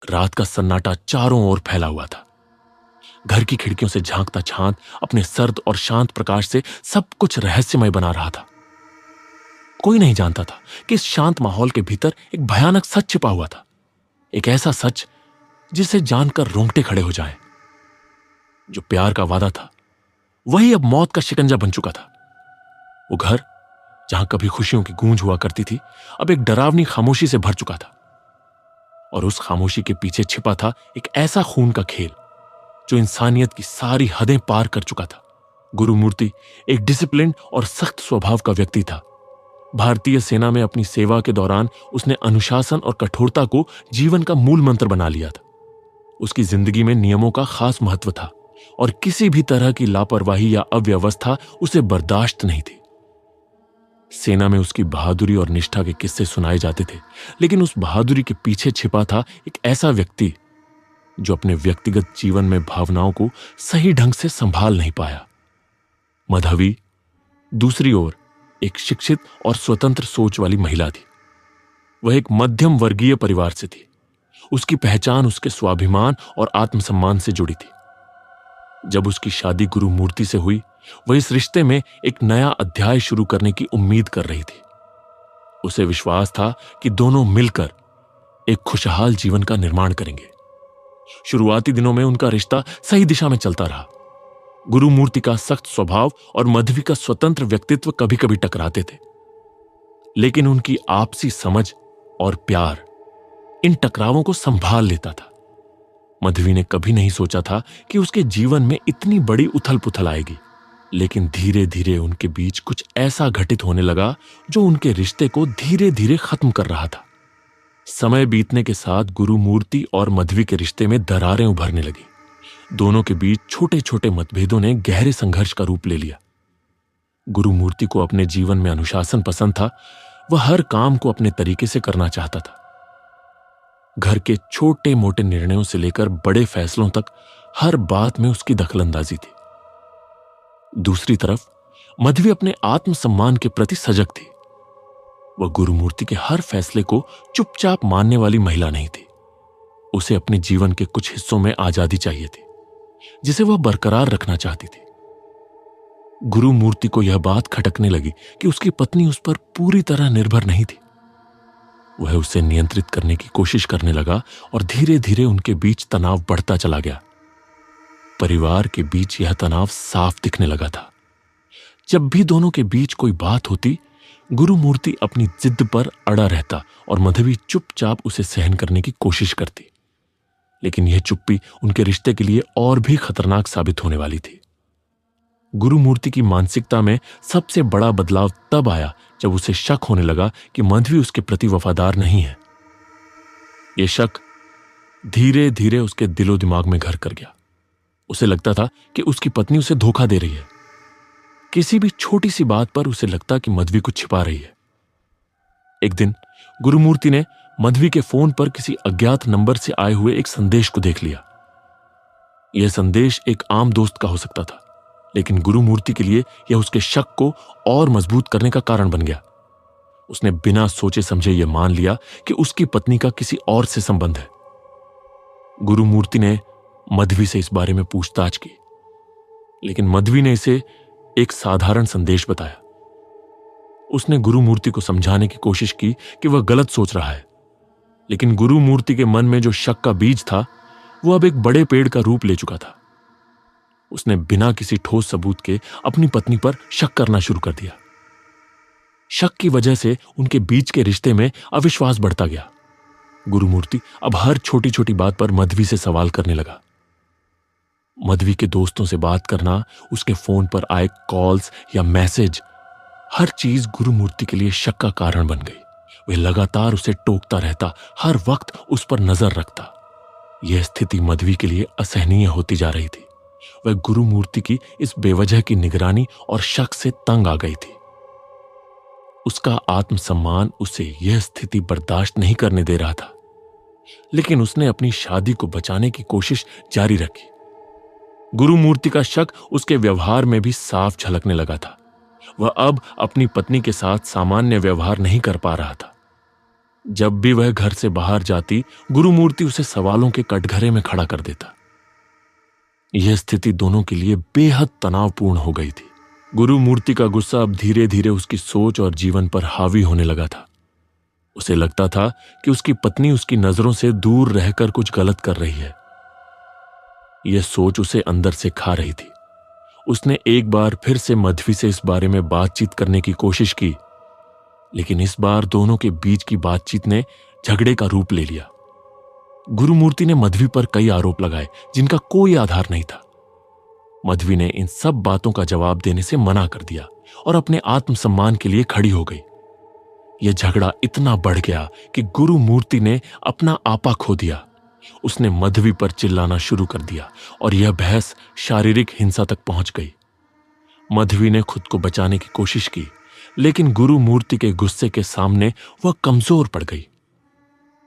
रात का सन्नाटा चारों ओर फैला हुआ था। घर की खिड़कियों से झांकता चांद अपने सर्द और शांत प्रकाश से सब कुछ रहस्यमय बना रहा था। कोई नहीं जानता था कि इस शांत माहौल के भीतर एक भयानक सच छिपा हुआ था, एक ऐसा सच जिसे जानकर रोंगटे खड़े हो जाएं। जो प्यार का वादा था वही अब मौत का शिकंजा बन चुका था। वो घर जहां कभी खुशियों की गूंज हुआ करती थी, अब एक डरावनी खामोशी से भर चुका था। और उस खामोशी के पीछे छिपा था एक ऐसा खून का खेल जो इंसानियत की सारी हदें पार कर चुका था। गुरुमूर्ति एक डिसिप्लिन और सख्त स्वभाव का व्यक्ति था। भारतीय सेना में अपनी सेवा के दौरान उसने अनुशासन और कठोरता को जीवन का मूल मंत्र बना लिया था। उसकी जिंदगी में नियमों का खास महत्व था और किसी भी तरह की लापरवाही या अव्यवस्था उसे बर्दाश्त नहीं थी। सेना में उसकी बहादुरी और निष्ठा के किस्से सुनाए जाते थे, लेकिन उस बहादुरी के पीछे छिपा था एक ऐसा व्यक्ति जो अपने व्यक्तिगत जीवन में भावनाओं को सही ढंग से संभाल नहीं पाया। मधवी दूसरी ओर एक शिक्षित और स्वतंत्र सोच वाली महिला थी। वह एक मध्यम वर्गीय परिवार से थी। उसकी पहचान उसके स्वाभिमान और आत्मसम्मान से जुड़ी थी। जब उसकी शादी गुरुमूर्ति से हुई, वह इस रिश्ते में एक नया अध्याय शुरू करने की उम्मीद कर रही थी। उसे विश्वास था कि दोनों मिलकर एक खुशहाल जीवन का निर्माण करेंगे। शुरुआती दिनों में उनका रिश्ता सही दिशा में चलता रहा। गुरुमूर्ति का सख्त स्वभाव और मधवी का स्वतंत्र व्यक्तित्व कभी कभी टकराते थे, लेकिन उनकी आपसी समझ और प्यार इन टकरावों को संभाल लेता था। मधवी ने कभी नहीं सोचा था कि उसके जीवन में इतनी बड़ी उथल पुथल आएगी, लेकिन धीरे धीरे उनके बीच कुछ ऐसा घटित होने लगा जो उनके रिश्ते को धीरे धीरे खत्म कर रहा था। समय बीतने के साथ गुरुमूर्ति और मधवी के रिश्ते में दरारें उभरने लगी। दोनों के बीच छोटे छोटे मतभेदों ने गहरे संघर्ष का रूप ले लिया। गुरुमूर्ति को अपने जीवन में अनुशासन पसंद था। वह हर काम को अपने तरीके से करना चाहता था। घर के छोटे मोटे निर्णयों से लेकर बड़े फैसलों तक हर बात में उसकी दखलंदाजी थी। दूसरी तरफ मधवी अपने आत्मसम्मान के प्रति सजग थी। वह गुरुमूर्ति के हर फैसले को चुपचाप मानने वाली महिला नहीं थी। उसे अपने जीवन के कुछ हिस्सों में आजादी चाहिए थी, जिसे वह बरकरार रखना चाहती थी। गुरुमूर्ति को यह बात खटकने लगी कि उसकी पत्नी उस पर पूरी तरह निर्भर नहीं थी। वह उसे नियंत्रित करने की कोशिश करने लगा और धीरे धीरे उनके बीच तनाव बढ़ता चला गया। परिवार के बीच यह तनाव साफ दिखने लगा था। जब भी दोनों के बीच कोई बात होती, गुरुमूर्ति अपनी जिद पर अड़ा रहता और मधवी चुपचाप उसे सहन करने की कोशिश करती। लेकिन यह चुप्पी उनके रिश्ते के लिए और भी खतरनाक साबित होने वाली थी। गुरुमूर्ति की मानसिकता में सबसे बड़ा बदलाव तब आया जब उसे शक होने लगा कि मधवी उसके प्रति वफादार नहीं है। यह शक धीरे धीरे उसके दिलो दिमाग में घर कर गया। उसे लगता था कि उसकी पत्नी उसे धोखा दे रही है। किसी भी छोटी सी बात पर उसे लगता कि मधवी कुछ छिपा रही है। एक दिन गुरुमूर्ति ने मधवी के फोन पर किसी अज्ञात नंबर से आए हुए एक संदेश को देख लिया। यह संदेश एक आम दोस्त का हो सकता था, लेकिन गुरुमूर्ति के लिए यह उसके शक को और मजबूत करने का कारण बन गया। उसने बिना सोचे समझे यह मान लिया कि उसकी पत्नी का किसी और से संबंध है। गुरुमूर्ति ने मधवी से इस बारे में पूछताछ की, लेकिन मधवी ने इसे एक साधारण संदेश बताया। उसने गुरुमूर्ति को समझाने की कोशिश की कि वह गलत सोच रहा है, लेकिन गुरुमूर्ति के मन में जो शक का बीज था वो अब एक बड़े पेड़ का रूप ले चुका था। उसने बिना किसी ठोस सबूत के अपनी पत्नी पर शक करना शुरू कर दिया। शक की वजह से उनके बीच के रिश्ते में अविश्वास बढ़ता गया। गुरुमूर्ति अब हर छोटी छोटी बात पर मधवी से सवाल करने लगा। मधवी के दोस्तों से बात करना, उसके फोन पर आए कॉल्स या मैसेज, हर चीज गुरुमूर्ति के लिए शक का कारण बन गई। वह लगातार उसे टोकता रहता, हर वक्त उस पर नजर रखता। यह स्थिति मधवी के लिए असहनीय होती जा रही थी। वह गुरुमूर्ति की इस बेवजह की निगरानी और शक से तंग आ गई थी। उसका आत्मसम्मान उसे यह स्थिति बर्दाश्त नहीं करने दे रहा था, लेकिन उसने अपनी शादी को बचाने की कोशिश जारी रखी। गुरुमूर्ति का शक उसके व्यवहार में भी साफ झलकने लगा था। वह अब अपनी पत्नी के साथ सामान्य व्यवहार नहीं कर पा रहा था। जब भी वह घर से बाहर जाती, गुरुमूर्ति उसे सवालों के कटघरे में खड़ा कर देता। यह स्थिति दोनों के लिए बेहद तनावपूर्ण हो गई थी। गुरुमूर्ति का गुस्सा अब धीरे धीरे उसकी सोच और जीवन पर हावी होने लगा था। उसे लगता था कि उसकी पत्नी उसकी नजरों से दूर रहकर कुछ गलत कर रही है। यह सोच उसे अंदर से खा रही थी। उसने एक बार फिर से मध्वी से इस बारे में बातचीत करने की कोशिश की, लेकिन इस बार दोनों के बीच की बातचीत ने झगड़े का रूप ले लिया। गुरुमूर्ति ने मध्वी पर कई आरोप लगाए जिनका कोई आधार नहीं था। मध्वी ने इन सब बातों का जवाब देने से मना कर दिया और अपने आत्मसम्मान के लिए खड़ी हो गई। यह झगड़ा इतना बढ़ गया कि गुरुमूर्ति ने अपना आपा खो दिया। उसने मध्वी पर चिल्लाना शुरू कर दिया और यह बहस शारीरिक हिंसा तक पहुंच गई। मध्वी ने खुद को बचाने की कोशिश की, लेकिन गुरुमूर्ति के गुस्से के सामने वह कमजोर पड़ गई।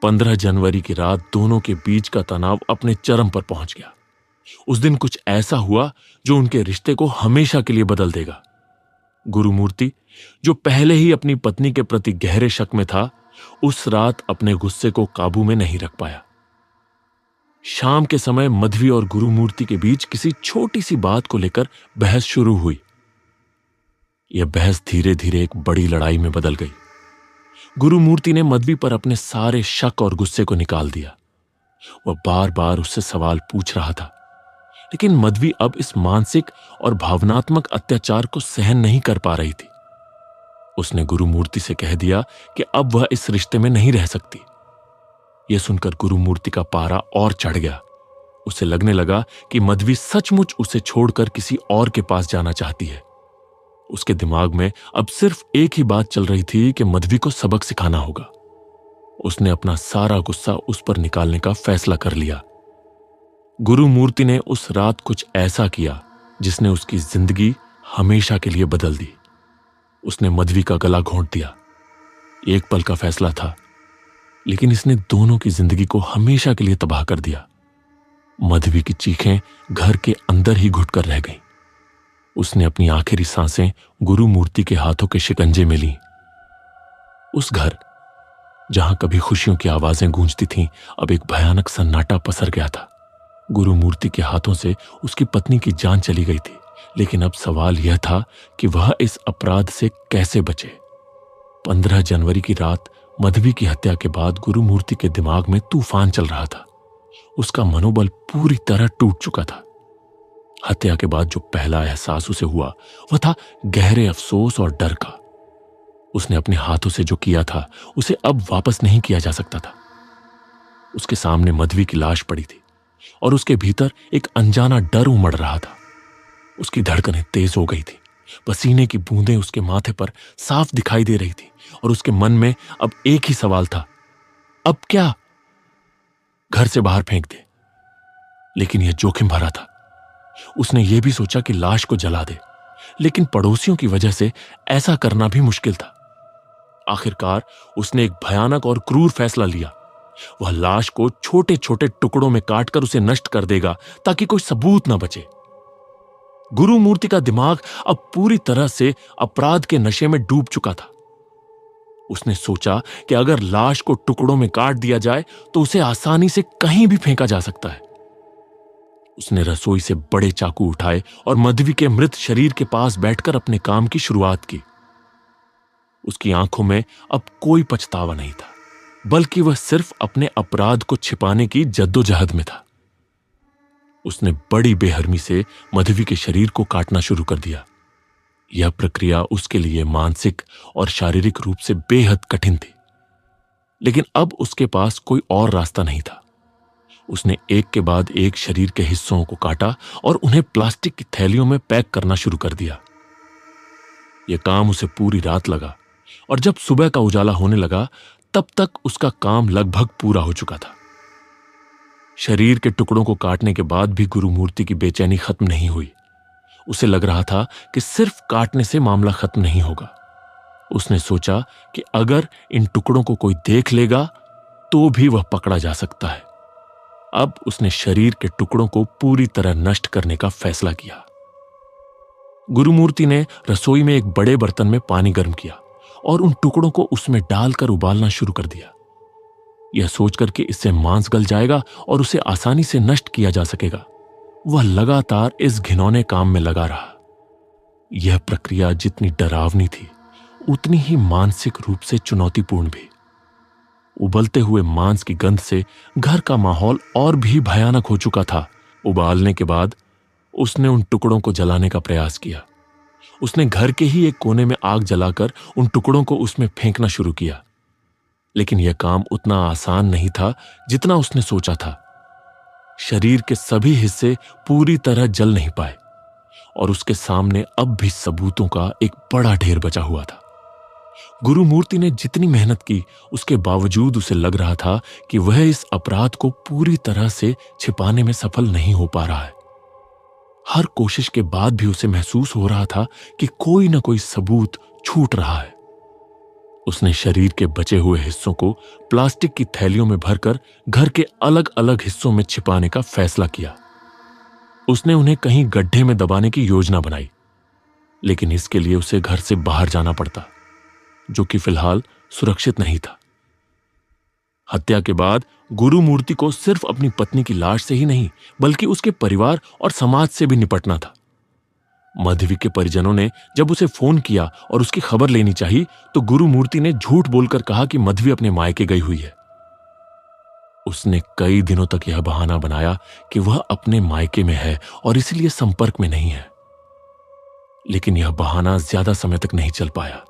15 जनवरी की रात दोनों के बीच का तनाव अपने चरम पर पहुंच गया। उस दिन कुछ ऐसा हुआ जो उनके रिश्ते को हमेशा के लिए बदल देगा। गुरुमूर्ति, जो पहले ही अपनी पत्नी के प्रति गहरे शक में था, उस रात अपने गुस्से को काबू में नहीं रख पाया। शाम के समय मध्वी और गुरुमूर्ति के बीच किसी छोटी सी बात को लेकर बहस शुरू हुई। यह बहस धीरे धीरे एक बड़ी लड़ाई में बदल गई। गुरुमूर्ति ने मध्वी पर अपने सारे शक और गुस्से को निकाल दिया। वह बार बार उससे सवाल पूछ रहा था, लेकिन मध्वी अब इस मानसिक और भावनात्मक अत्याचार को सहन नहीं कर पा रही थी। उसने गुरुमूर्ति से कह दिया कि अब वह इस रिश्ते में नहीं रह सकती। यह सुनकर गुरुमूर्ति का पारा और चढ़ गया। उसे लगने लगा कि मध्वी सचमुच उसे छोड़कर किसी और के पास जाना चाहती है। उसके दिमाग में अब सिर्फ एक ही बात चल रही थी कि मध्वी को सबक सिखाना होगा। उसने अपना सारा गुस्सा उस पर निकालने का फैसला कर लिया। गुरुमूर्ति ने उस रात कुछ ऐसा किया जिसने उसकी जिंदगी हमेशा के लिए बदल दी। उसने मध्वी का गला घोंट दिया। एक पल का फैसला था, लेकिन इसने दोनों की जिंदगी को हमेशा के लिए तबाह कर दिया। मध्वी की चीखें घर के अंदर ही घुटकर रह गईं। उसने अपनी आखिरी सांसें गुरुमूर्ति के हाथों के शिकंजे में लीं। उस घर जहां कभी खुशियों की आवाजें गूंजती थीं, अब एक भयानक सन्नाटा पसर गया था। गुरुमूर्ति के हाथों से उसकी पत्नी की जान चली गई थी, लेकिन अब सवाल यह था कि वह इस अपराध से कैसे बचे। 15 जनवरी की रात मध्वी की हत्या के बाद गुरुमूर्ति के दिमाग में तूफान चल रहा था। उसका मनोबल पूरी तरह टूट चुका था। हत्या के बाद जो पहला एहसास उसे हुआ वह था गहरे अफसोस और डर का। उसने अपने हाथों से जो किया था उसे अब वापस नहीं किया जा सकता था। उसके सामने मध्वी की लाश पड़ी थी और उसके भीतर एक अनजाना डर उमड़ रहा था। उसकी धड़कनें तेज हो गई थी। पसीने की बूंदें उसके माथे पर साफ दिखाई दे रही थी और उसके मन में अब एक ही सवाल था, अब क्या? घर से बाहर फेंक दे। लेकिन यह जोखिम भरा था। उसने यह भी सोचा कि लाश को जला दे, लेकिन पड़ोसियों की वजह से ऐसा करना भी मुश्किल था। आखिरकार उसने एक भयानक और क्रूर फैसला लिया। वह लाश को छोटे छोटे टुकड़ों में काटकर उसे नष्ट कर देगा ताकि कोई सबूत न बचे। गुरुमूर्ति का दिमाग अब पूरी तरह से अपराध के नशे में डूब चुका था। उसने सोचा कि अगर लाश को टुकड़ों में काट दिया जाए तो उसे आसानी से कहीं भी फेंका जा सकता है। उसने रसोई से बड़े चाकू उठाए और मध्वी के मृत शरीर के पास बैठकर अपने काम की शुरुआत की। उसकी आंखों में अब कोई पछतावा नहीं था, बल्कि वह सिर्फ अपने अपराध को छिपाने की जद्दोजहद में था। उसने बड़ी बेहरमी से मध्वी के शरीर को काटना शुरू कर दिया। यह प्रक्रिया उसके लिए मानसिक और शारीरिक रूप से बेहद कठिन थी, लेकिन अब उसके पास कोई और रास्ता नहीं था। उसने एक के बाद एक शरीर के हिस्सों को काटा और उन्हें प्लास्टिक की थैलियों में पैक करना शुरू कर दिया। यह काम उसे पूरी रात लगा और जब सुबह का उजाला होने लगा तब तक उसका काम लगभग पूरा हो चुका था। शरीर के टुकड़ों को काटने के बाद भी गुरुमूर्ति की बेचैनी खत्म नहीं हुई। उसे लग रहा था कि सिर्फ काटने से मामला खत्म नहीं होगा। उसने सोचा कि अगर इन टुकड़ों को कोई देख लेगा तो भी वह पकड़ा जा सकता है। अब उसने शरीर के टुकड़ों को पूरी तरह नष्ट करने का फैसला किया। गुरुमूर्ति ने रसोई में एक बड़े बर्तन में पानी गर्म किया और उन टुकड़ों को उसमें डालकर उबालना शुरू कर दिया। यह सोचकर कि इससे मांस गल जाएगा और उसे आसानी से नष्ट किया जा सकेगा, वह लगातार इस घिनौने काम में लगा रहा। यह प्रक्रिया जितनी डरावनी थी, उतनी ही मानसिक रूप से चुनौतीपूर्ण भी। उबलते हुए मांस की गंध से घर का माहौल और भी भयानक हो चुका था। उबालने के बाद उसने उन टुकड़ों को जलाने का प्रयास किया। उसने घर के ही एक कोने में आग जलाकर उन टुकड़ों को उसमें फेंकना शुरू किया, लेकिन यह काम उतना आसान नहीं था जितना उसने सोचा था। शरीर के सभी हिस्से पूरी तरह जल नहीं पाए और उसके सामने अब भी सबूतों का एक बड़ा ढेर बचा हुआ था। गुरुमूर्ति ने जितनी मेहनत की, उसके बावजूद उसे लग रहा था कि वह इस अपराध को पूरी तरह से छिपाने में सफल नहीं हो पा रहा है। हर कोशिश के बाद भी उसे महसूस हो रहा था कि कोई ना कोई सबूत छूट रहा है। उसने शरीर के बचे हुए हिस्सों को प्लास्टिक की थैलियों में भरकर घर के अलग अलग हिस्सों में छिपाने का फैसला किया। उसने उन्हें कहीं गड्ढे में दबाने की योजना बनाई, लेकिन इसके लिए उसे घर से बाहर जाना पड़ता, जो कि फिलहाल सुरक्षित नहीं था। हत्या के बाद गुरुमूर्ति को सिर्फ अपनी पत्नी की लाश से ही नहीं, बल्कि उसके परिवार और समाज से भी निपटना था। मधवी के परिजनों ने जब उसे फोन किया और उसकी खबर लेनी चाहिए, तो गुरुमूर्ति ने झूठ बोलकर कहा कि मधवी अपने मायके गई हुई है। उसने कई दिनों तक यह बहाना बनाया कि वह अपने मायके में है और इसलिए संपर्क में नहीं है, लेकिन यह बहाना ज्यादा समय तक नहीं चल पाया।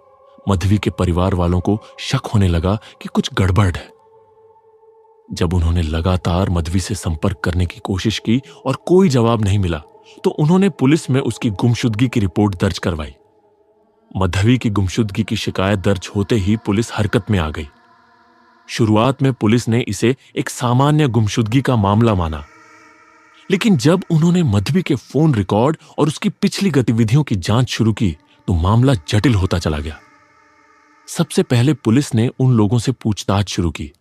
मधवी के परिवार वालों को शक होने लगा कि कुछ गड़बड़ है। जब उन्होंने लगातार मधवी से संपर्क करने की कोशिश की और कोई जवाब नहीं मिला, तो उन्होंने पुलिस में उसकी गुमशुदगी की रिपोर्ट दर्ज करवाई। मधवी की गुमशुदगी की शिकायत दर्ज होते ही पुलिस हरकत में आ गई। शुरुआत में पुलिस ने इसे एक सामान्य गुमशुदगी का मामला माना, लेकिन जब उन्होंने मधवी के फोन रिकॉर्ड और उसकी पिछली गतिविधियों की जांच शुरू की, तो मामला जटिल होता चला गया। सबसे पहले पुलिस ने उन लोगों से पूछताछ शुरू की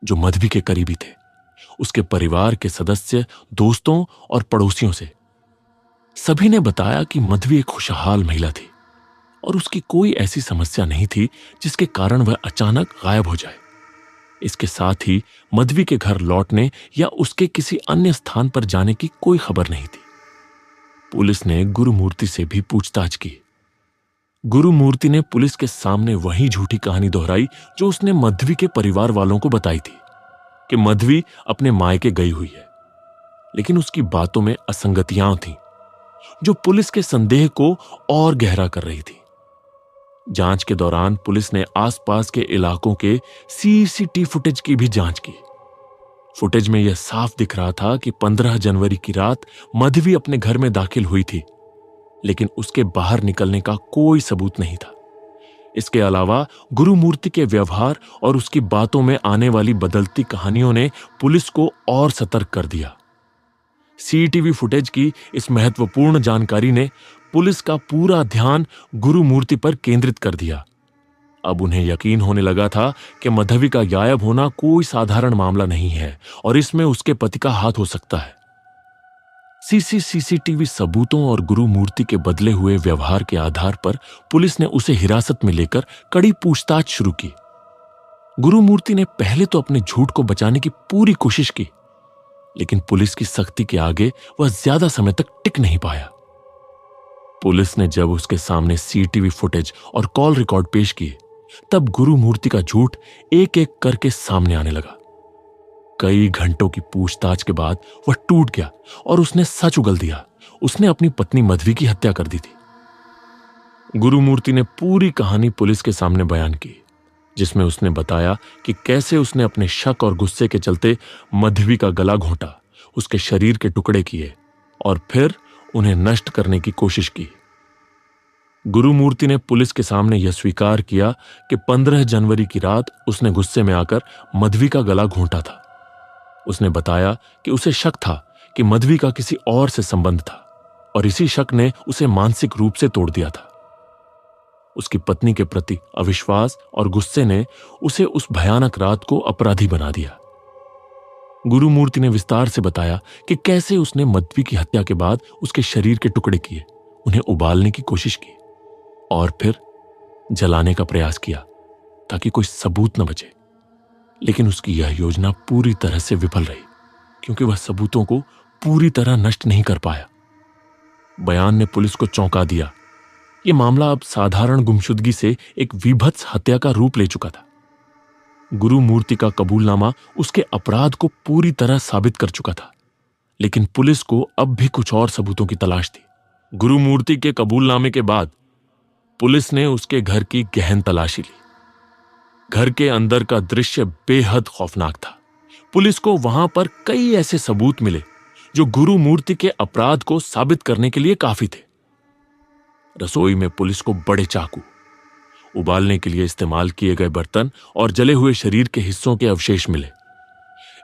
जो मधवी के करीबी थे, उसके परिवार के सदस्य, दोस्तों और पड़ोसियों से। सभी ने बताया कि मधवी एक खुशहाल महिला थी और उसकी कोई ऐसी समस्या नहीं थी जिसके कारण वह अचानक गायब हो जाए। इसके साथ ही मधवी के घर लौटने या उसके किसी अन्य स्थान पर जाने की कोई खबर नहीं थी। पुलिस ने गुरुमूर्ति से भी पूछताछ की। गुरुमूर्ति ने पुलिस के सामने वही झूठी कहानी दोहराई जो उसने मधवी के परिवार वालों को बताई थी, कि मधवी अपने मायके गई हुई है, लेकिन उसकी बातों में असंगतियां थीं, जो पुलिस के संदेह को और गहरा कर रही थी। जांच के दौरान पुलिस ने आसपास के इलाकों के सीसीटीवी फुटेज की भी जांच की। फुटेज में यह साफ दिख रहा था कि 15 जनवरी की रात मधवी अपने घर में दाखिल हुई थी, लेकिन उसके बाहर निकलने का कोई सबूत नहीं था। इसके अलावा गुरुमूर्ति के व्यवहार और उसकी बातों में आने वाली बदलती कहानियों ने पुलिस को और सतर्क कर दिया। सीसीटीवी फुटेज की इस महत्वपूर्ण जानकारी ने पुलिस का पूरा ध्यान गुरुमूर्ति पर केंद्रित कर दिया। अब उन्हें यकीन होने लगा था कि मधवी का गायब होना कोई साधारण मामला नहीं है और इसमें उसके पति का हाथ हो सकता है। सीसीटीवी सबूतों और गुरुमूर्ति के बदले हुए व्यवहार के आधार पर पुलिस ने उसे हिरासत में लेकर कड़ी पूछताछ शुरू की। गुरुमूर्ति ने पहले तो अपने झूठ को बचाने की पूरी कोशिश की, लेकिन पुलिस की सख्ती के आगे वह ज्यादा समय तक टिक नहीं पाया। पुलिस ने जब उसके सामने सीसीटीवी फुटेज और कॉल रिकॉर्ड पेश किए, तब गुरुमूर्ति का झूठ एक एक करके सामने आने लगा। कई घंटों की पूछताछ के बाद वह टूट गया और उसने सच उगल दिया। उसने अपनी पत्नी मधवी की हत्या कर दी थी। गुरुमूर्ति ने पूरी कहानी पुलिस के सामने बयान की, जिसमें उसने बताया कि कैसे उसने अपने शक और गुस्से के चलते मधवी का गला घोंटा, उसके शरीर के टुकड़े किए और फिर उन्हें नष्ट करने की कोशिश की। गुरुमूर्ति ने पुलिस के सामने यह स्वीकार किया कि 15 जनवरी की रात उसने गुस्से में आकर मधवी का गला घोंटा था। उसने बताया कि उसे शक था कि मधवी का किसी और से संबंध था और इसी शक ने उसे मानसिक रूप से तोड़ दिया था। उसकी पत्नी के प्रति अविश्वास और गुस्से ने उसे उस भयानक रात को अपराधी बना दिया। गुरुमूर्ति ने विस्तार से बताया कि कैसे उसने मधवी की हत्या के बाद उसके शरीर के टुकड़े किए, उन्हें उबालने की कोशिश की और फिर जलाने का प्रयास किया ताकि कोई सबूत न बचे। लेकिन उसकी यह योजना पूरी तरह से विफल रही, क्योंकि वह सबूतों को पूरी तरह नष्ट नहीं कर पाया। बयान ने पुलिस को चौंका दिया। यह मामला अब साधारण गुमशुदगी से एक वीभत्स हत्या का रूप ले चुका था। गुरु मूर्ति का कबूलनामा उसके अपराध को पूरी तरह साबित कर चुका था, लेकिन पुलिस को अब भी कुछ और सबूतों की तलाश थी। गुरु मूर्ति के कबूलनामे के बाद पुलिस ने उसके घर की गहन तलाशी ली। घर के अंदर का दृश्य बेहद खौफनाक था। पुलिस को वहां पर कई ऐसे सबूत मिले जो गुरु मूर्ति के अपराध को साबित करने के लिए काफी थे। रसोई में पुलिस को बड़े चाकू, उबालने के लिए इस्तेमाल किए गए बर्तन और जले हुए शरीर के हिस्सों के अवशेष मिले।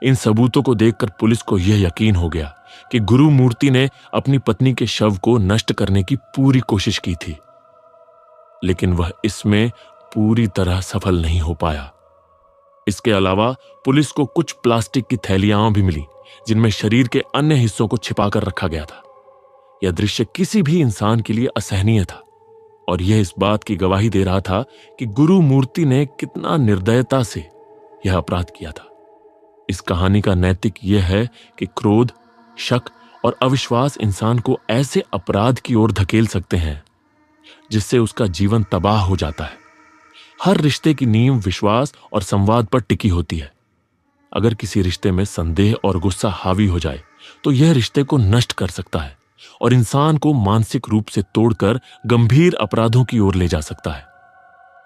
इन सबूतों को देखकर पुलिस को यह यकीन हो गया कि गुरु मूर्ति ने अपनी पत्नी के शव को नष्ट करने की पूरी कोशिश की थी, लेकिन वह इसमें पूरी तरह सफल नहीं हो पाया। इसके अलावा पुलिस को कुछ प्लास्टिक की थैलियां भी मिली, जिनमें शरीर के अन्य हिस्सों को छिपाकर रखा गया था। यह दृश्य किसी भी इंसान के लिए असहनीय था, और यह इस बात की गवाही दे रहा था कि गुरु मूर्ति ने कितना निर्दयता से यह अपराध किया था। इस कहानी का नैतिक यह है कि क्रोध, शक और अविश्वास इंसान को ऐसे अपराध की ओर धकेल सकते हैं जिससे उसका जीवन तबाह हो जाता है। हर रिश्ते की नींव विश्वास और संवाद पर टिकी होती है। अगर किसी रिश्ते में संदेह और गुस्सा हावी हो जाए तो यह रिश्ते को नष्ट कर सकता है और इंसान को मानसिक रूप से तोड़कर गंभीर अपराधों की ओर ले जा सकता है।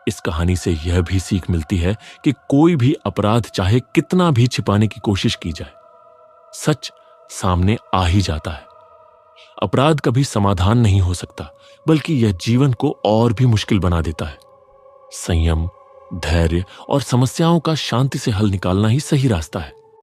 इस कहानी से यह भी सीख मिलती है कि कोई भी अपराध चाहे कितना भी छिपाने की कोशिश की जाए, सच सामने आ ही जाता है। अपराध कभी समाधान नहीं हो सकता, बल्कि यह जीवन को और भी मुश्किल बना देता है। संयम, धैर्य और समस्याओं का शांति से हल निकालना ही सही रास्ता है।